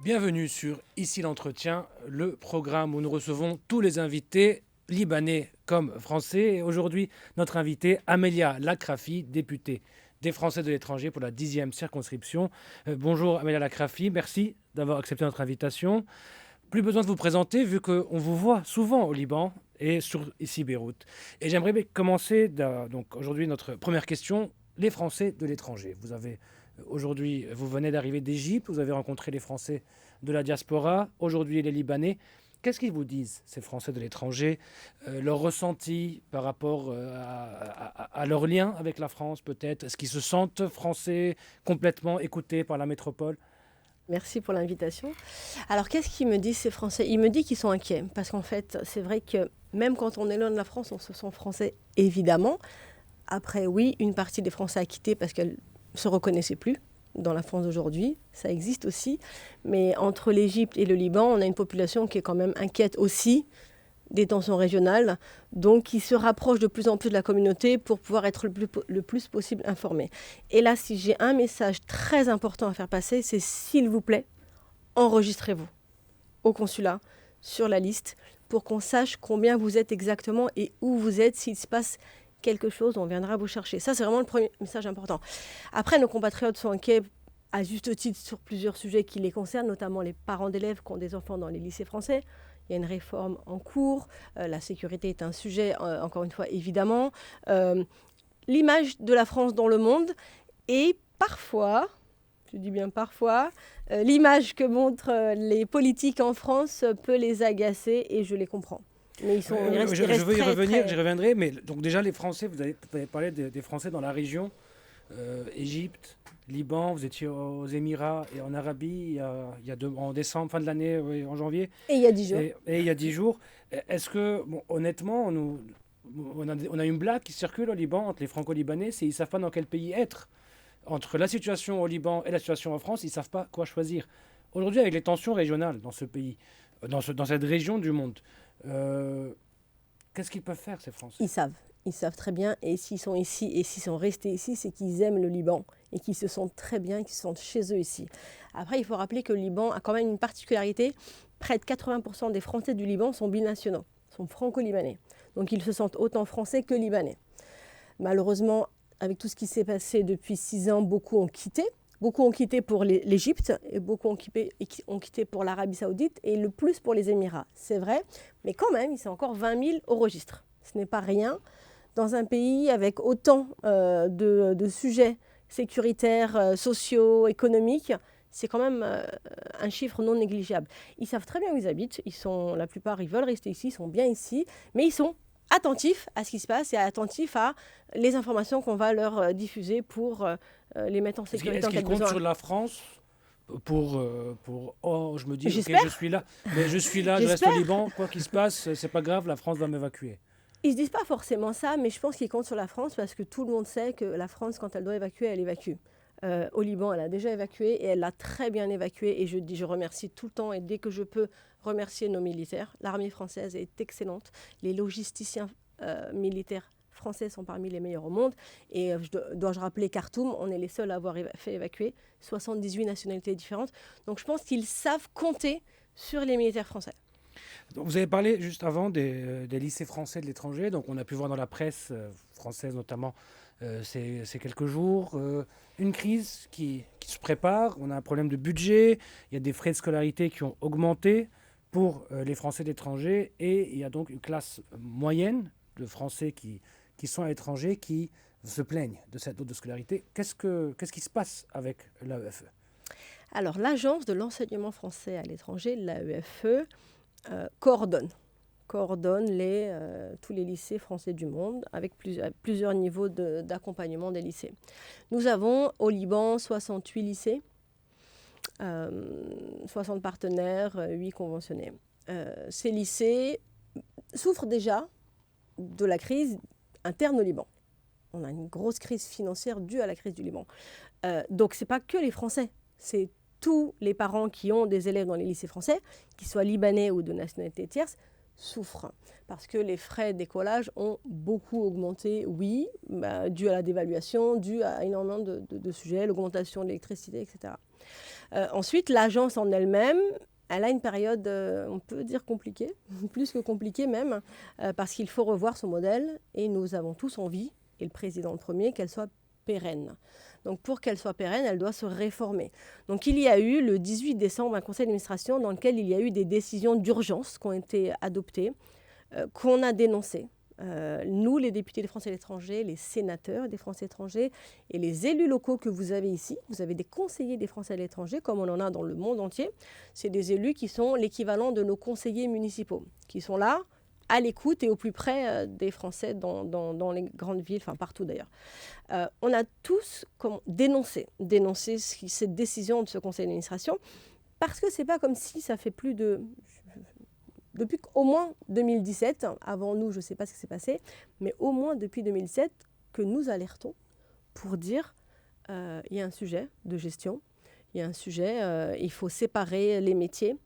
Bienvenue sur Ici l'entretien, le programme où nous recevons tous les invités, libanais comme français. Et aujourd'hui, notre invitée, Amélia Lakrafi, députée des Français de l'étranger pour la 10e circonscription. Bonjour Amélia Lakrafi, merci d'avoir accepté notre invitation. Plus besoin de vous présenter vu qu'on vous voit souvent au Liban et sur ici Beyrouth. Et j'aimerais commencer, donc aujourd'hui notre première question, les Français de l'étranger. Aujourd'hui, vous venez d'arriver d'Égypte, vous avez rencontré les Français de la diaspora, aujourd'hui les Libanais. Qu'est-ce qu'ils vous disent, ces Français de l'étranger, leur ressenti par rapport à leur lien avec la France peut-être? Est-ce qu'ils se sentent français, complètement écoutés par la métropole? Merci pour l'invitation. Alors, qu'est-ce qu'ils me disent, ces Français? Ils me disent qu'ils sont inquiets, parce qu'en fait, c'est vrai que même quand on est loin de la France, on se sent français, évidemment. Après, oui, une partie des Français a quitté parce qu'elle ne se reconnaissait plus dans la France d'aujourd'hui. Ça existe aussi. Mais entre l'Égypte et le Liban, on a une population qui est quand même inquiète aussi des tensions régionales, donc qui se rapprochent de plus en plus de la communauté pour pouvoir être le plus possible informés. Et là, si j'ai un message très important à faire passer, c'est s'il vous plaît, enregistrez-vous au consulat, sur la liste, pour qu'on sache combien vous êtes exactement et où vous êtes. S'il se passe quelque chose, on viendra vous chercher. Ça, c'est vraiment le premier message important. Après, nos compatriotes sont inquiets à juste titre sur plusieurs sujets qui les concernent, notamment les parents d'élèves qui ont des enfants dans les lycées français. Il y a une réforme en cours. La sécurité est un sujet, encore une fois, évidemment. L'image de la France dans le monde et parfois, je dis bien parfois, l'image que montrent les politiques en France peut les agacer et je les comprends. Mais je veux y revenir, j'y reviendrai. Mais donc déjà, les Français, vous avez parlé des Français dans la région, Égypte, Liban, vous étiez aux Émirats et en Arabie en décembre, fin de l'année, oui, en janvier. Et il y a 10 jours. Et il y a 10 jours. Est-ce que, honnêtement, on a une blague qui circule au Liban entre les Franco-Libanais, c'est qu'ils ne savent pas dans quel pays être. Entre la situation au Liban et la situation en France, ils ne savent pas quoi choisir. Aujourd'hui, avec les tensions régionales dans ce pays, dans cette région du monde, qu'est-ce qu'ils peuvent faire, ces Français? Ils savent très bien, et s'ils sont ici, et s'ils sont restés ici, c'est qu'ils aiment le Liban, et qu'ils se sentent très bien, qu'ils se sentent chez eux ici. Après, il faut rappeler que le Liban a quand même une particularité, près de 80% des Français du Liban sont binationaux, sont franco-libanais. Donc ils se sentent autant français que libanais. Malheureusement, avec tout ce qui s'est passé depuis 6 ans, beaucoup ont quitté. Beaucoup ont quitté pour l'Égypte et beaucoup ont quitté pour l'Arabie Saoudite et le plus pour les Émirats. C'est vrai, mais quand même, il y a encore 20 000 au registre. Ce n'est pas rien. Dans un pays avec autant de sujets sécuritaires, sociaux, économiques, c'est quand même un chiffre non négligeable. Ils savent très bien où ils habitent. La plupart, ils veulent rester ici, ils sont bien ici, mais ils sont attentifs à ce qui se passe et attentifs à les informations qu'on va leur diffuser pour les mettre en sécurité. Est-ce qu'ils comptent sur la France pour je me dis, j'espère. Ok, je suis là, mais je suis là, je reste au Liban, quoi qu'il se passe, c'est pas grave, la France va m'évacuer. Ils ne se disent pas forcément ça, mais je pense qu'ils comptent sur la France parce que tout le monde sait que la France, quand elle doit évacuer, elle évacue. Au Liban, elle a déjà évacué et elle l'a très bien évacué. Et je remercie tout le temps et dès que je peux remercier nos militaires. L'armée française est excellente. Les logisticiens militaires français sont parmi les meilleurs au monde. Et dois-je rappeler Khartoum, on est les seuls à avoir fait évacuer 78 nationalités différentes. Donc je pense qu'ils savent compter sur les militaires français. Donc, vous avez parlé juste avant des lycées français de l'étranger. Donc on a pu voir dans la presse française notamment ces quelques jours une crise qui se prépare. On a un problème de budget. Il y a des frais de scolarité qui ont augmenté pour les Français d'étranger. Et il y a donc une classe moyenne de Français qui sont à l'étranger qui se plaignent de cette hausse de scolarité. Qu'est-ce qui se passe avec l'AEFE? Alors l'Agence de l'enseignement français à l'étranger, l'AEFE, coordonne tous les lycées français du monde avec plusieurs niveaux d'accompagnement des lycées. Nous avons au Liban 68 lycées, 60 partenaires, 8 conventionnés. Ces lycées souffrent déjà de la crise interne au Liban. On a une grosse crise financière due à la crise du Liban. Donc ce n'est pas que les Français, c'est tous les parents qui ont des élèves dans les lycées français, qu'ils soient libanais ou de nationalité tierce, souffre. Parce que les frais de décollage ont beaucoup augmenté, oui, dû à la dévaluation, dû à énormément de sujets, l'augmentation de l'électricité, etc. Ensuite, l'agence en elle-même, elle a une période, on peut dire compliquée, plus que compliquée même, parce qu'il faut revoir son modèle et nous avons tous envie, et le président le premier, qu'elle soit pérenne. Donc pour qu'elle soit pérenne, elle doit se réformer. Donc il y a eu le 18 décembre un conseil d'administration dans lequel il y a eu des décisions d'urgence qui ont été adoptées, qu'on a dénoncées. Nous, les députés des Français à l'étranger, les sénateurs des Français à l'étranger et les élus locaux que vous avez ici, vous avez des conseillers des Français à l'étranger, comme on en a dans le monde entier. C'est des élus qui sont l'équivalent de nos conseillers municipaux, qui sont là, à l'écoute et au plus près des Français dans les grandes villes, enfin partout d'ailleurs. On a tous dénoncé cette décision de ce conseil d'administration, parce que c'est pas comme si ça fait plus de... Depuis au moins 2017, avant nous, je ne sais pas ce qui s'est passé, mais au moins depuis 2017, que nous alertons pour dire il y a un sujet de gestion, il y a un sujet, il faut séparer les métiers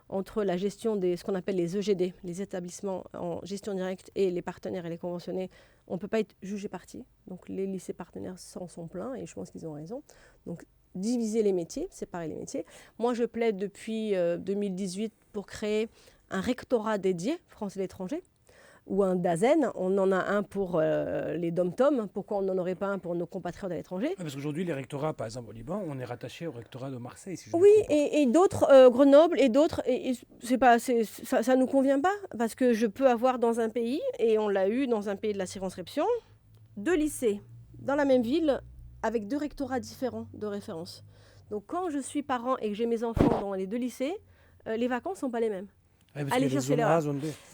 entre la gestion ce qu'on appelle les EGD, les établissements en gestion directe, et les partenaires et les conventionnés. On ne peut pas être jugé parti. Donc les lycées partenaires s'en sont pleins, et je pense qu'ils ont raison. Donc diviser les métiers, séparer les métiers. Moi, je plaide depuis 2018 pour créer un rectorat dédié Français à l'étranger, ou un DAZEN. On en a un pour les DOM-TOM. Pourquoi on n'en aurait pas un pour nos compatriotes à l'étranger? Parce qu'aujourd'hui, les rectorats, par exemple au Liban, on est rattaché au rectorat de Marseille. Si je oui, et d'autres, Grenoble, et d'autres, ça ne nous convient pas, parce que je peux avoir dans un pays, et on l'a eu dans un pays de la circonscription, 2 lycées dans la même ville, avec 2 rectorats différents de référence. Donc quand je suis parent et que j'ai mes enfants dans les 2 lycées, les vacances ne sont pas les mêmes. Allez chercher leur.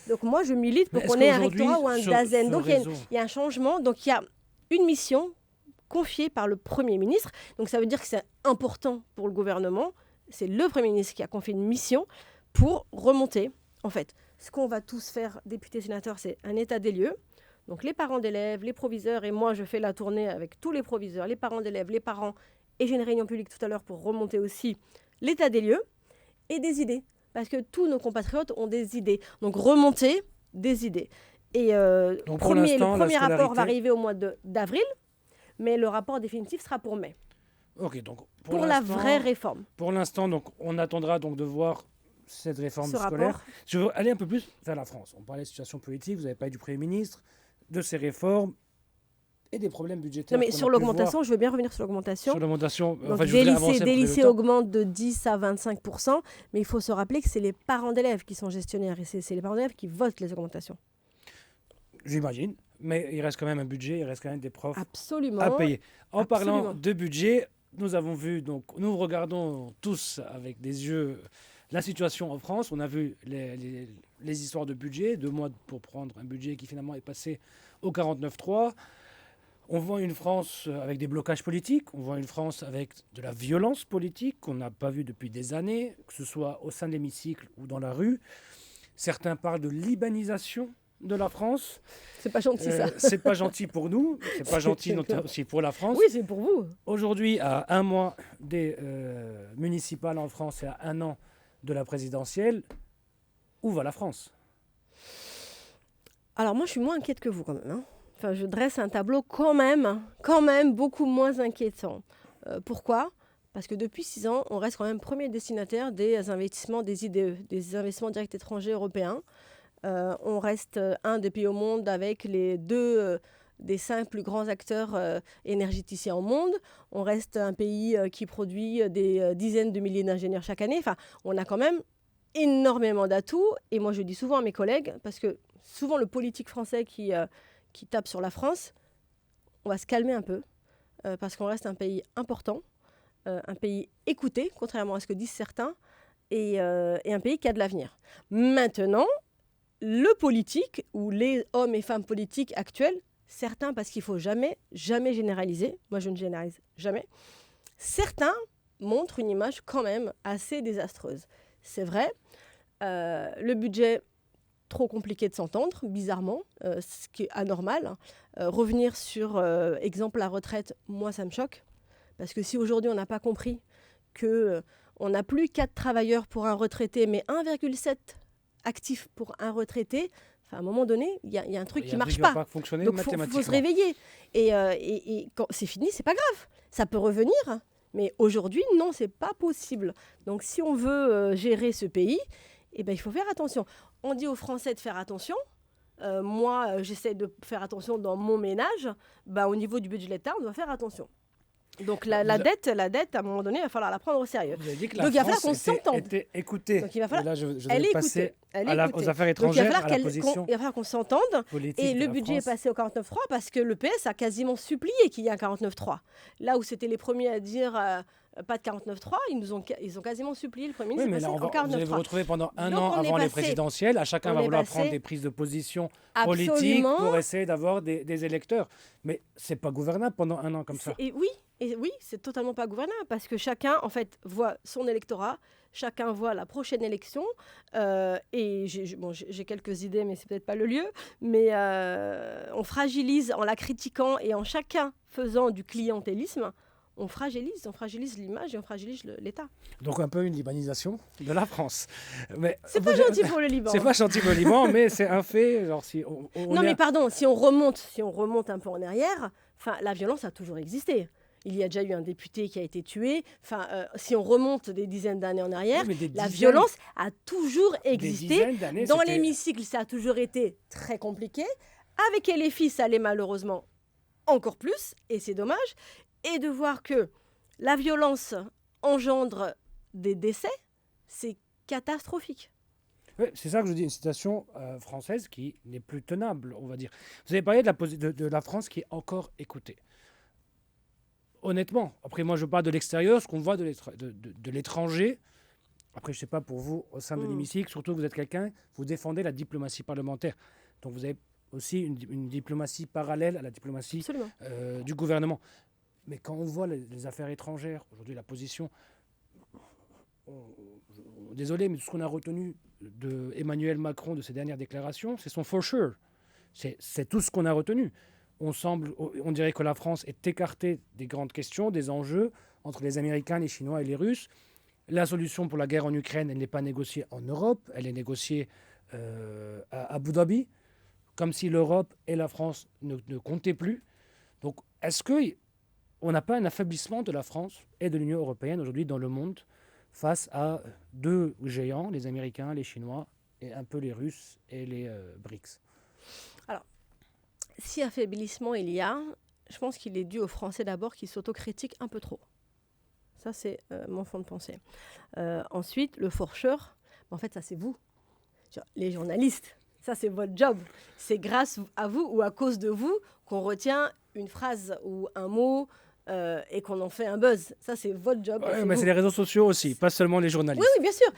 Donc moi, je milite pour qu'on ait un rectorat ou un DAZEN. Donc il y a un changement. Donc il y a une mission confiée par le Premier ministre. Donc ça veut dire que c'est important pour le gouvernement. C'est le Premier ministre qui a confié une mission pour remonter. En fait, ce qu'on va tous faire, députés, sénateurs, c'est un état des lieux. Donc les parents d'élèves, les proviseurs, et moi je fais la tournée avec tous les proviseurs, les parents d'élèves, les parents, et j'ai une réunion publique tout à l'heure pour remonter aussi l'état des lieux et des idées. Parce que tous nos compatriotes ont des idées. Donc, remonter des idées. Et le premier rapport va arriver au mois d'avril, mais le rapport définitif sera pour mai. Ok, donc pour la vraie réforme. Pour l'instant, donc, on attendra donc de voir cette réforme scolaire. Je veux aller un peu plus vers la France. On parlait de situation politique, vous avez parlé du Premier ministre, de ces réformes et des problèmes budgétaires. Non, mais sur l'augmentation, je veux bien revenir sur l'augmentation. Sur l'augmentation, des lycées augmentent de 10 à 25%, mais il faut se rappeler que c'est les parents d'élèves qui sont gestionnaires et c'est les parents d'élèves qui votent les augmentations. J'imagine, mais il reste quand même un budget, il reste quand même des profs Absolument. à payer. En Absolument. parlant de budget, nous avons vu, donc nous regardons tous avec des yeux la situation en France. On a vu les histoires de budget, 2 mois pour prendre un budget qui finalement est passé au 49.3. On voit une France avec des blocages politiques, on voit une France avec de la violence politique qu'on n'a pas vue depuis des années, que ce soit au sein de l'hémicycle ou dans la rue. Certains parlent de libanisation de la France. C'est pas gentil ça. C'est pas gentil pour nous, c'est pas gentil aussi pour la France. Oui, c'est pour vous. Aujourd'hui, à 1 mois des municipales en France et à 1 an de la présidentielle, où va la France? Alors moi, je suis moins inquiète que vous quand même. Enfin, je dresse un tableau quand même beaucoup moins inquiétant. Pourquoi? Parce que depuis 6 ans, on reste quand même premier destinataire des investissements des IDE, des investissements directs étrangers européens. On reste un des pays au monde avec les 2 des 5 plus grands acteurs énergéticiens au monde. On reste un pays qui produit des dizaines de milliers d'ingénieurs chaque année. Enfin, on a quand même énormément d'atouts. Et moi, je dis souvent à mes collègues, parce que souvent le politique français qui tape sur la France, on va se calmer un peu, parce qu'on reste un pays important, un pays écouté, contrairement à ce que disent certains, et un pays qui a de l'avenir. Maintenant, le politique, ou les hommes et femmes politiques actuels, certains, parce qu'il ne faut jamais généraliser, moi je ne généralise jamais, certains montrent une image quand même assez désastreuse. C'est vrai, le budget... trop compliqué de s'entendre, bizarrement, ce qui est anormal. Revenir sur, exemple, la retraite, moi, ça me choque. Parce que si aujourd'hui, on n'a pas compris qu'on n'a plus 4 travailleurs pour un retraité, mais 1,7 actif pour un retraité, à un moment donné, il y a un truc qui ne marche Il va pas. pas fonctionner Donc, mathématiquement. il faut se réveiller. Et quand c'est fini, c'est pas grave. Ça peut revenir. Mais aujourd'hui, non, c'est pas possible. Donc, si on veut gérer ce pays, eh ben, il faut faire attention. On dit aux Français de faire attention. Moi, j'essaie de faire attention dans mon ménage. Au niveau du budget de l'État, on doit faire attention. Donc la dette, à un moment donné, il va falloir la prendre au sérieux. Vous avez dit que Donc, il va falloir qu'on s'entende. était écoutée. Donc, il va falloir... Et là, je vais passer aux affaires Donc, étrangères, à la position il va falloir qu'on s'entende. politique Et de le la budget est France. passé au 49.3 parce que le PS a quasiment supplié qu'il y ait un 49.3. Là où c'était les premiers à dire pas de 49.3, ils ont quasiment supplié le Premier Oui, ministre mais de là, passer en vous allez vous 49.3. retrouver pendant un Donc, an on est avant les passé- présidentielles. À chacun on va est vouloir passé- prendre des prises de position politiques Absolument. pour essayer d'avoir des électeurs. Mais c'est pas gouvernable pendant un an comme ça. Et oui, c'est totalement pas gouvernable parce que chacun, en fait, voit son électorat, chacun voit la prochaine élection. Et j'ai quelques idées, mais c'est peut-être pas le lieu. Mais on fragilise en la critiquant et en chacun faisant du clientélisme. On fragilise l'image et on fragilise l'État. Donc un peu une libanisation de la France. Mais C'est pas gentil pour le Liban. C'est pas gentil pour le Liban, mais c'est un fait. Genre, si on Non, est mais pardon, si on remonte un peu en arrière, la violence a toujours existé. Il y a déjà eu un député qui a été tué. Si on remonte des dizaines d'années en arrière, Oui, mais la violence a toujours existé. Dans l'hémicycle, ça a toujours été très compliqué. Avec LFI, ça allait malheureusement encore plus, et c'est dommage. Et de voir que la violence engendre des décès, c'est catastrophique. Oui, c'est ça que je dis, une situation française qui n'est plus tenable, on va dire. Vous avez parlé de la France qui est encore écoutée. Honnêtement, après moi je parle de l'extérieur, ce qu'on voit de l'étranger. Après, je ne sais pas pour vous, au sein de l'hémicycle, surtout que vous êtes quelqu'un, vous défendez la diplomatie parlementaire. Donc vous avez aussi une diplomatie parallèle à la diplomatie du gouvernement. Mais quand on voit les affaires étrangères, aujourd'hui la position, désolé, mais tout ce qu'on a retenu de Emmanuel Macron de ses dernières déclarations, c'est son for sure. C'est tout ce qu'on a retenu. On dirait que la France est écartée des grandes questions, des enjeux entre les Américains, les Chinois et les Russes. La solution pour la guerre en Ukraine, elle n'est pas négociée en Europe, elle est négociée à Abu Dhabi, comme si l'Europe et la France ne comptaient plus. Donc, est-ce qu'on n'a pas un affaiblissement de la France et de l'Union européenne aujourd'hui dans le monde face à deux géants, les Américains, les Chinois et un peu les Russes et les BRICS? Alors, si affaiblissement il y a, je pense qu'il est dû aux Français d'abord qui s'autocritiquent un peu trop. Ça, c'est mon fond de pensée. Ensuite, le forcheur, en fait, ça, c'est vous. Les journalistes, ça, c'est votre job. C'est grâce à vous ou à cause de vous qu'on retient une phrase ou un mot et qu'on en fait un buzz. Ça, c'est votre job. Ouais, mais c'est les réseaux sociaux aussi, pas seulement les journalistes. Oui, bien sûr.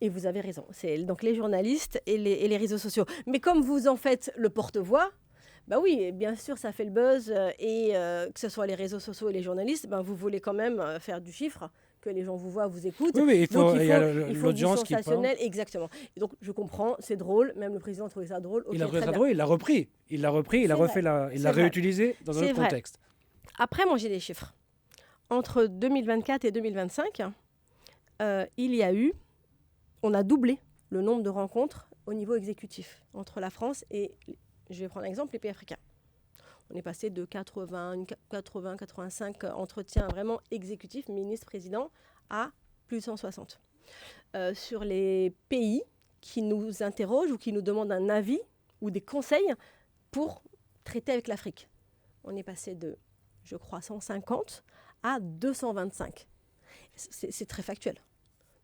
Et vous avez raison. C'est donc les journalistes et les réseaux sociaux. Mais comme vous en faites le porte-voix, oui, bien sûr, ça fait le buzz. Et que ce soit les réseaux sociaux et les journalistes, vous voulez quand même faire du chiffre, que les gens vous voient, vous écoutent. Oui, mais il faut l'audience qui parle. Exactement. Et donc, je comprends, c'est drôle. Même le président trouvait ça drôle. Il a trouvé ça drôle, il l'a repris. Il l'a réutilisé dans un autre contexte. Après, moi, j'ai des chiffres. Entre 2024 et 2025, on a doublé le nombre de rencontres au niveau exécutif entre la France et, je vais prendre un exemple, les pays africains. On est passé de 80-85 entretiens vraiment exécutifs, ministre-président, à plus de 160. Sur les pays qui nous interrogent ou qui nous demandent un avis ou des conseils pour traiter avec l'Afrique, on est passé de, je crois, 150 à 225. C'est très factuel.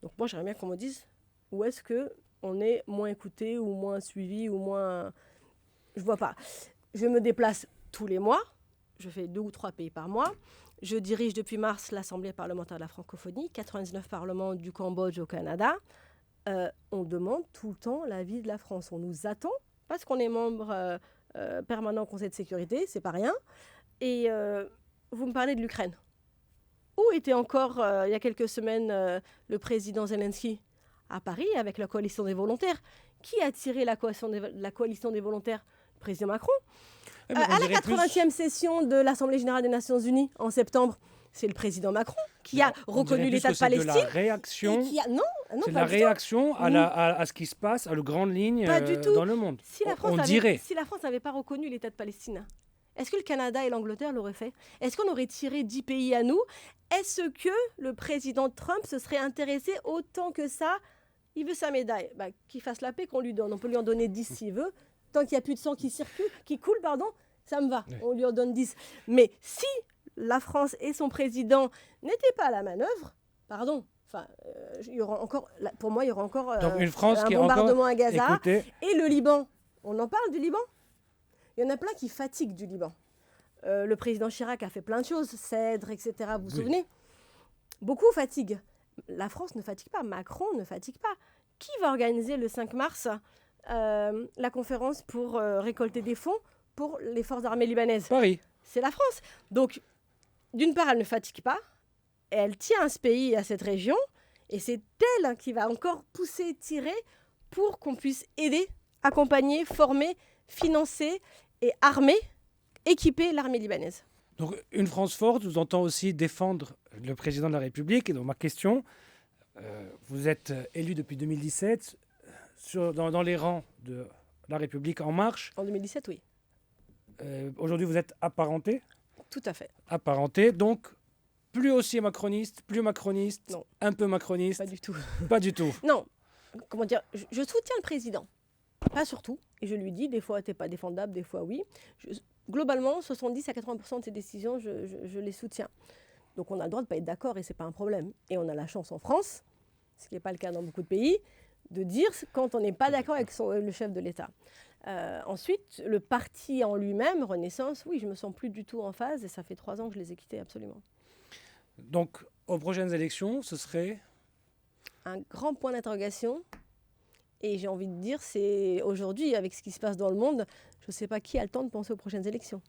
Donc moi, j'aimerais bien qu'on me dise où est-ce qu'on est moins écouté ou moins suivi ou moins... Je ne vois pas. Je me déplace tous les mois. Je fais 2 ou 3 pays par mois. Je dirige depuis mars l'Assemblée parlementaire de la francophonie, 99 parlements du Cambodge au Canada. On demande tout le temps l'avis de la France. On nous attend parce qu'on est membre permanent au Conseil de sécurité, c'est pas rien. Et vous me parlez de l'Ukraine. Où était encore, il y a quelques semaines, le président Zelensky? À Paris, avec la coalition des volontaires. Qui a tiré la coalition des volontaires? Le président Macron. À la 80e session de l'Assemblée générale des Nations unies, en septembre, c'est le président Macron qui a reconnu l'État de Palestine. C'est de la réaction. Non, c'est de la réaction à ce qui se passe à la grande ligne dans le monde. Si la France n'avait pas reconnu l'État de Palestine, est-ce que le Canada et l'Angleterre l'auraient fait? Est-ce qu'on aurait tiré 10 pays à nous? Est-ce que le président Trump se serait intéressé autant que ça? Il veut sa médaille. Qu'il fasse la paix, qu'on lui donne. On peut lui en donner 10 s'il veut. Tant qu'il n'y a plus de sang qui coule, ça me va. Oui. On lui en donne 10. Mais si la France et son président n'étaient pas à la manœuvre, il y aura encore, pour moi, il y aura encore donc une France un qui bombardement à Gaza. Écoutez. Et le Liban. On en parle du Liban? Il y en a plein qui fatiguent du Liban. Le président Chirac a fait plein de choses, Cèdre, etc. Vous vous souvenez? Beaucoup fatiguent. La France ne fatigue pas, Macron ne fatigue pas. Qui va organiser le 5 mars la conférence pour récolter des fonds pour les forces armées libanaises? Paris. C'est la France. Donc, d'une part, elle ne fatigue pas, et elle tient à ce pays et à cette région, et c'est elle qui va encore pousser, tirer, pour qu'on puisse aider, accompagner, former, financer et armer, équiper l'armée libanaise. Donc une France forte vous entend aussi défendre le président de la République. Et donc ma question, vous êtes élu depuis 2017 dans les rangs de la République En Marche. En 2017, oui. Aujourd'hui, vous êtes apparenté. Tout à fait. Apparenté, donc plus aussi macroniste, plus macroniste, non. Un peu macroniste. Pas du tout. Pas du tout. Non, comment dire, je soutiens le président. Pas surtout, et je lui dis, des fois, t'es pas défendable, des fois, oui. Globalement, 70 à 80% de ses décisions, je les soutiens. Donc, on a le droit de ne pas être d'accord, et c'est pas un problème. Et on a la chance en France, ce qui n'est pas le cas dans beaucoup de pays, de dire quand on n'est pas d'accord avec le chef de l'État. Ensuite, le parti en lui-même, Renaissance, oui, je me sens plus du tout en phase, et ça fait 3 ans que je les ai quittés, absolument. Donc, aux prochaines élections, ce serait un grand point d'interrogation. Et j'ai envie de dire, c'est aujourd'hui, avec ce qui se passe dans le monde, je ne sais pas qui a le temps de penser aux prochaines élections.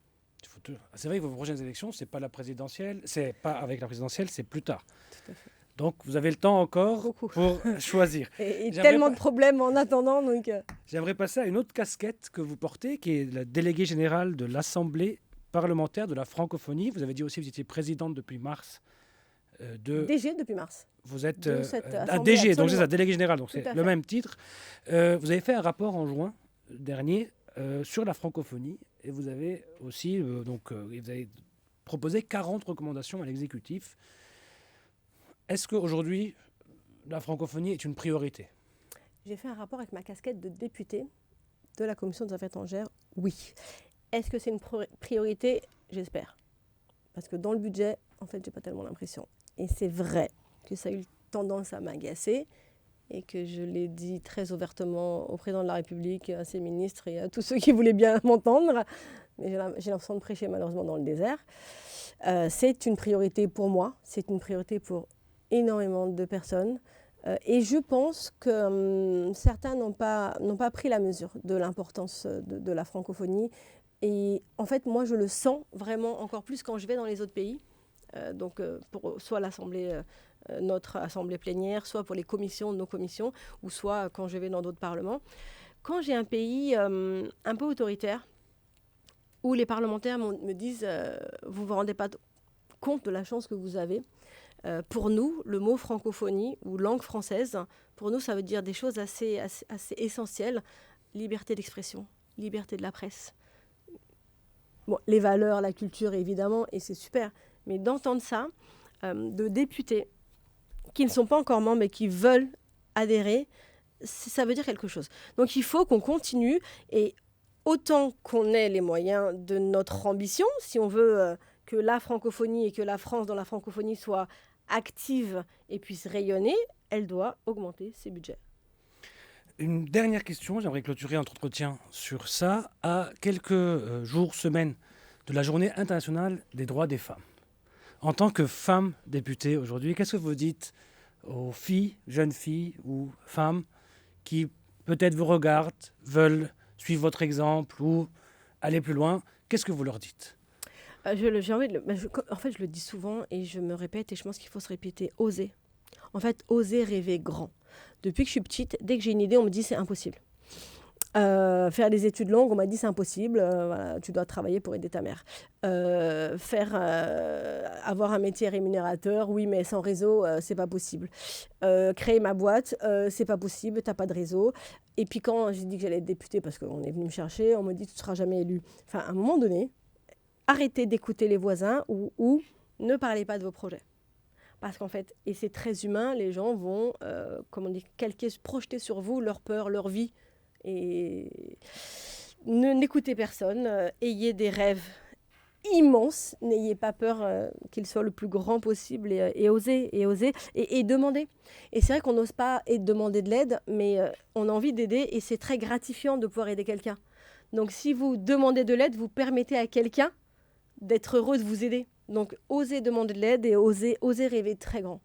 C'est vrai que vos prochaines élections, ce n'est pas la présidentielle, c'est pas avec la présidentielle, c'est plus tard. Tout à fait. Donc, vous avez le temps encore pour choisir. Et tellement de problèmes en attendant. Donc... J'aimerais passer à une autre casquette que vous portez, qui est la déléguée générale de l'Assemblée parlementaire de la francophonie. Vous avez dit aussi que vous étiez présidente depuis mars. DG depuis mars. Vous êtes un DG, absolument. donc c'est ça, délégué général, donc c'est le même titre. Vous avez fait un rapport en juin dernier sur la francophonie et vous avez aussi vous avez proposé 40 recommandations à l'exécutif. Est-ce qu'aujourd'hui, la francophonie est une priorité? J'ai fait un rapport avec ma casquette de députée de la Commission des Affaires étrangères, oui. Est-ce que c'est une priorité? J'espère. Parce que dans le budget, en fait, j'ai pas tellement l'impression. Et c'est vrai que ça a eu tendance à m'agacer et que je l'ai dit très ouvertement au président de la République, à ses ministres et à tous ceux qui voulaient bien m'entendre. Mais j'ai l'impression de prêcher malheureusement dans le désert. C'est une priorité pour moi, c'est une priorité pour énormément de personnes. Et je pense que certains n'ont pas pris la mesure de l'importance de la francophonie. Et en fait, moi, je le sens vraiment encore plus quand je vais dans les autres pays. Pour soit l'Assemblée, notre Assemblée plénière, soit pour les commissions, nos commissions, ou soit quand je vais dans d'autres parlements. Quand j'ai un pays un peu autoritaire, où les parlementaires me disent vous ne vous rendez pas compte de la chance que vous avez. Pour nous, le mot francophonie ou langue française, pour nous, ça veut dire des choses assez essentielles. Liberté d'expression, liberté de la presse. Bon, les valeurs, la culture, évidemment, et c'est super. Mais d'entendre ça, de députés qui ne sont pas encore membres et qui veulent adhérer, ça veut dire quelque chose. Donc il faut qu'on continue et autant qu'on ait les moyens de notre ambition, si on veut que la francophonie et que la France dans la francophonie soit active et puisse rayonner, elle doit augmenter ses budgets. Une dernière question, j'aimerais clôturer notre entretien sur ça, à quelques jours, semaines de la Journée internationale des droits des femmes. En tant que femme députée aujourd'hui, qu'est-ce que vous dites aux filles, jeunes filles ou femmes qui peut-être vous regardent, veulent suivre votre exemple ou aller plus loin? Qu'est-ce que vous leur dites? J'ai envie de en fait, je le dis souvent et je me répète et je pense qu'il faut se répéter, oser. En fait, oser rêver grand. Depuis que je suis petite, dès que j'ai une idée, on me dit c'est impossible. Faire des études longues, on m'a dit c'est impossible, voilà, tu dois travailler pour aider ta mère. Avoir un métier rémunérateur, oui, mais sans réseau, c'est pas possible. Créer ma boîte, c'est pas possible, t'as pas de réseau. Et puis quand j'ai dit que j'allais être députée, parce qu'on est venu me chercher, on me dit tu ne seras jamais élu. Enfin, à un moment donné, arrêtez d'écouter les voisins ou ne parlez pas de vos projets. Parce qu'en fait, et c'est très humain, les gens vont, projeter sur vous leur peur, leur vie. Et n'écoutez personne, ayez des rêves immenses, n'ayez pas peur qu'ils soient le plus grand possible et osez, et demandez. Et c'est vrai qu'on n'ose pas demander de l'aide, mais on a envie d'aider et c'est très gratifiant de pouvoir aider quelqu'un. Donc si vous demandez de l'aide, vous permettez à quelqu'un d'être heureux de vous aider. Donc osez demander de l'aide et osez rêver très grand.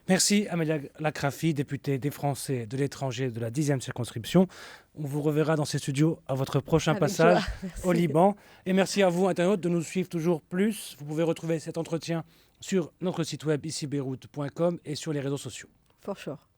Merci Amélia Lacrafi, députée des Français de l'étranger de la 10e circonscription. On vous reverra dans ces studios à votre prochain passage au Liban. Et merci à vous, internautes, de nous suivre toujours plus. Vous pouvez retrouver cet entretien sur notre site web icibeyrouth.com et sur les réseaux sociaux. For sure.